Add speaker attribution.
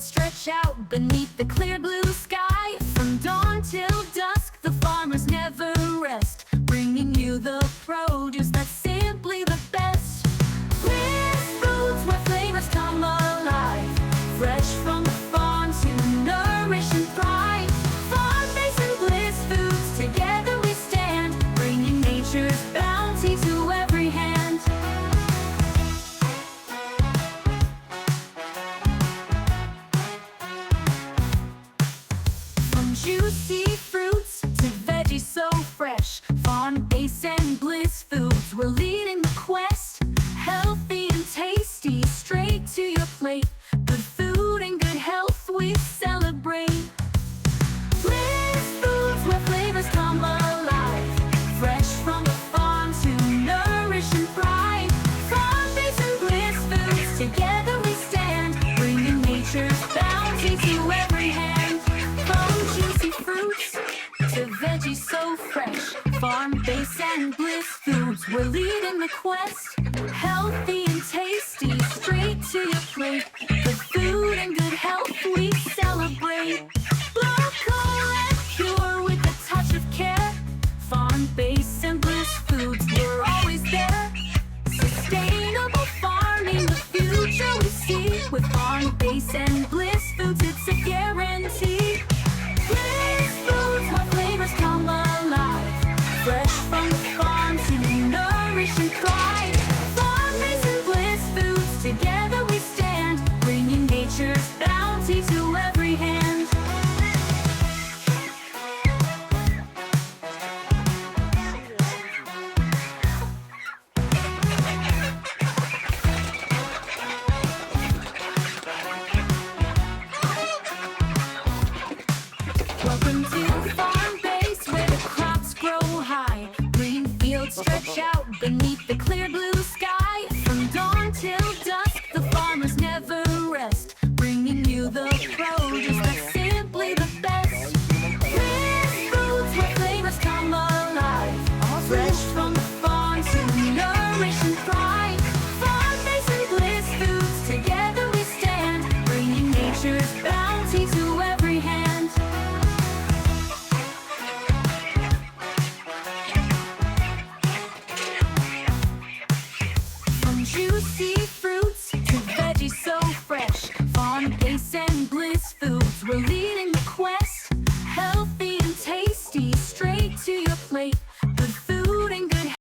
Speaker 1: fields stretch out beneath the clear blue sky. From dawn till dusk, the farmers never rest, bringing you the produce that's simply the best. Bliss Foods, where flavors come alive, fresh from the farm to nourish and thrive. Farm-based and Bliss Foods, together we stand, bringing nature's bounty to every hand. From juicy fruits to veggies so fresh, farm-based and Bliss Foods, we're leading the quest. Healthy and tasty, straight to your plate. Good food and good health we celebrate. Bliss Foods, where flavors come alive, fresh from the farm to nourish and thrive. Farm-based and Bliss Foods, together we stand, bringing nature's bounty to every hand. From juicy fruits to veggies so fresh, farm-based and Bliss Foods, we're leading the quest. Healthy and tasty, straight to your plate. Good food and good health we celebrate. Local and pure with a touch of care. Farm-based and Bliss Foods, we're always there. Sustainable farming, the future we see. With farm-based and Bliss Foods, it's a guarantee. Bliss Foods, where flavors come alive, fresh from the farm to nourish and thrive. Farm-based and Bliss Foods, together we stand, bringing nature's bounty to every hand. Welcome to farm-based, where the crops grow high. Green fields stretch out beneath the clear blue sky. From dawn till dusk, the farmers never rest, bringing you the produce that's simply the best. Bliss Foods, where flavors come alive, fresh from the farm to nourish and thrive. Farm-based and Bliss Foods, together we stand, bringing nature's bounty to every hand. From juicy fruits to veggies so fresh, farm-based and Bliss Foods, we're leading the quest. Healthy and tasty, straight to your plate.